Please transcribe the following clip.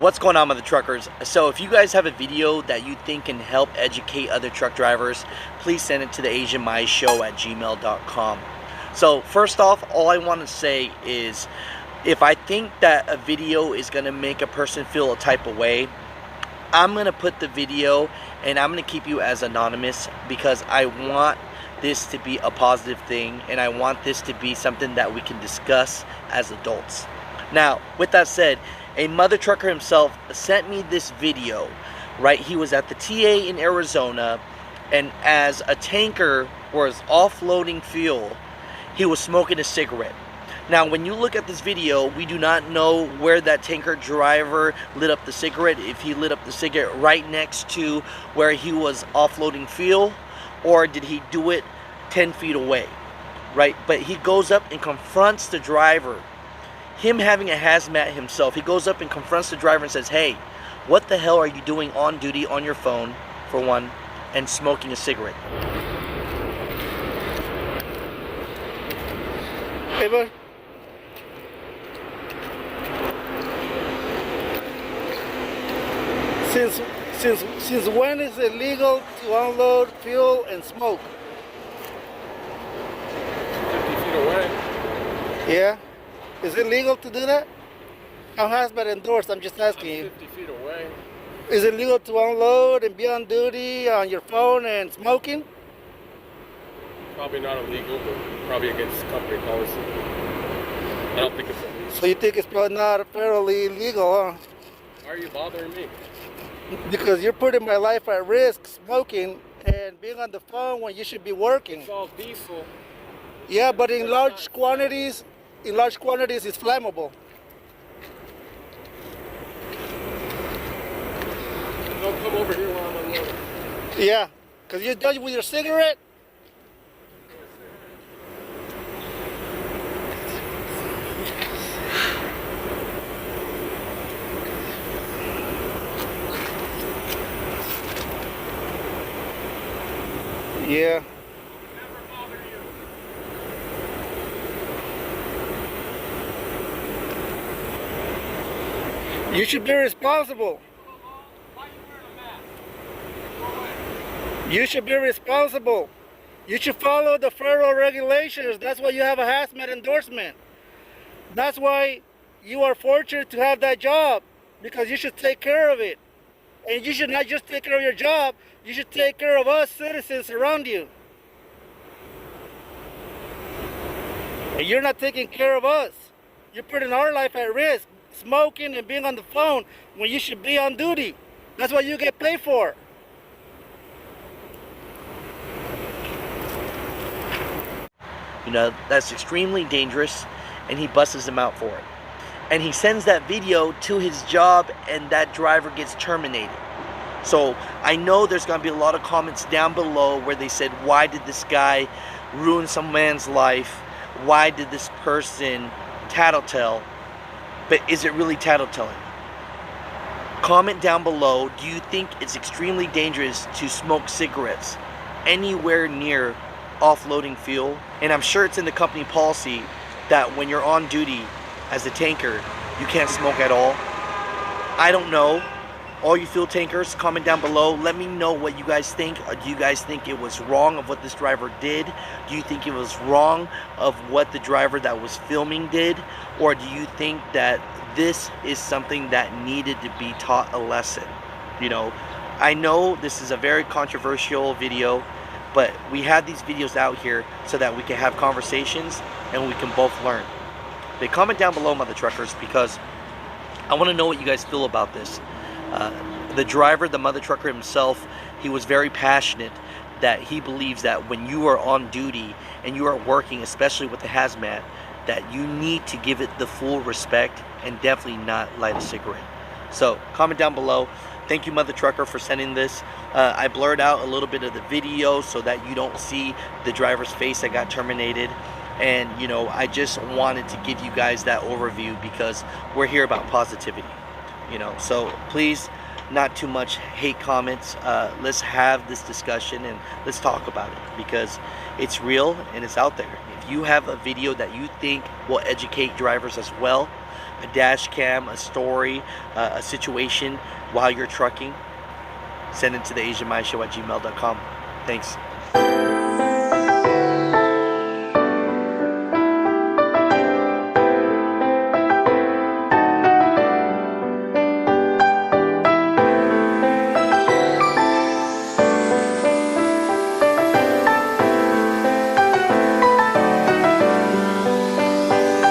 What's going on with the truckers? So if you guys have a video that you think can help educate other truck drivers, please send it to the asianmyshow@gmail.com. So first off, all I want to say is if I think that a video is going to make a person feel a type of way, I'm going to put the video and I'm going to keep you as anonymous because I want this to be a positive thing and I want this to be something that we can discuss as adults. Now, with that said, a mother trucker himself sent me this video, right? He was at the TA in Arizona, and as a tanker was offloading fuel, he was smoking a cigarette. Now, when you look at this video, we do not know where that tanker driver lit up the cigarette, if he lit up the cigarette right next to where he was offloading fuel, or did he do it 10 feet away, right? But he goes up and confronts the driver. Him having a hazmat himself, he goes up and confronts the driver and says, "Hey, what the hell are you doing on duty on your phone, for one, and smoking a cigarette?" Hey, bud. Since when is it legal to unload fuel and smoke? 50 feet away. Yeah. Is it legal to do that? How has been endorsed? I'm just asking you. 50 feet away. Is it legal to unload and be on duty on your phone and smoking? Probably not illegal, but probably against company policy. I don't think it's illegal. So you think it's probably not fairly legal, huh? Why are you bothering me? Because you're putting my life at risk smoking and being on the phone when you should be working. It's all diesel. Yeah, but in large quantities, it's flammable. Don't come over here while I'm unloading. Yeah, because you're done with your cigarette. Yeah. You should be responsible. You should be responsible. You should follow the federal regulations. That's why you have a hazmat endorsement. That's why you are fortunate to have that job, because you should take care of it. And you should not just take care of your job, you should take care of us citizens around you. And you're not taking care of us. You're putting our life at risk, smoking and being on the phone when you should be on duty. That's what you get paid for. You know, that's extremely dangerous, and he busts him out for it. And he sends that video to his job, and that driver gets terminated. So I know there's going to be a lot of comments down below where they said, why did this guy ruin some man's life? Why did this person tattletale? But is it really tattletelling? Comment down below, do you think it's extremely dangerous to smoke cigarettes anywhere near offloading fuel? And I'm sure it's in the company policy that when you're on duty as a tanker, you can't smoke at all. I don't know. All you fuel tankers, comment down below. Let me know what you guys think. Do you guys think it was wrong of what this driver did? Do you think it was wrong of what the driver that was filming did? Or do you think that this is something that needed to be taught a lesson? You know, I know this is a very controversial video, but we have these videos out here so that we can have conversations and we can both learn. They comment down below, mother truckers, because I want to know what you guys feel about this. The driver, the mother trucker himself, he was very passionate that he believes that when you are on duty and you are working, especially with the hazmat, that you need to give it the full respect and definitely not light a cigarette. So comment down below. Thank you, mother trucker, for sending this. I blurred out a little bit of the video so that you don't see the driver's face that got terminated. And you know, I just wanted to give you guys that overview because we're here about positivity, you know. So please, not too much hate comments. Let's have this discussion and let's talk about it because it's real and it's out there. If you have a video that you think will educate drivers as well, a dash cam, a story, a situation while you're trucking, send it to the AsianMindShow@gmail.com. Thanks.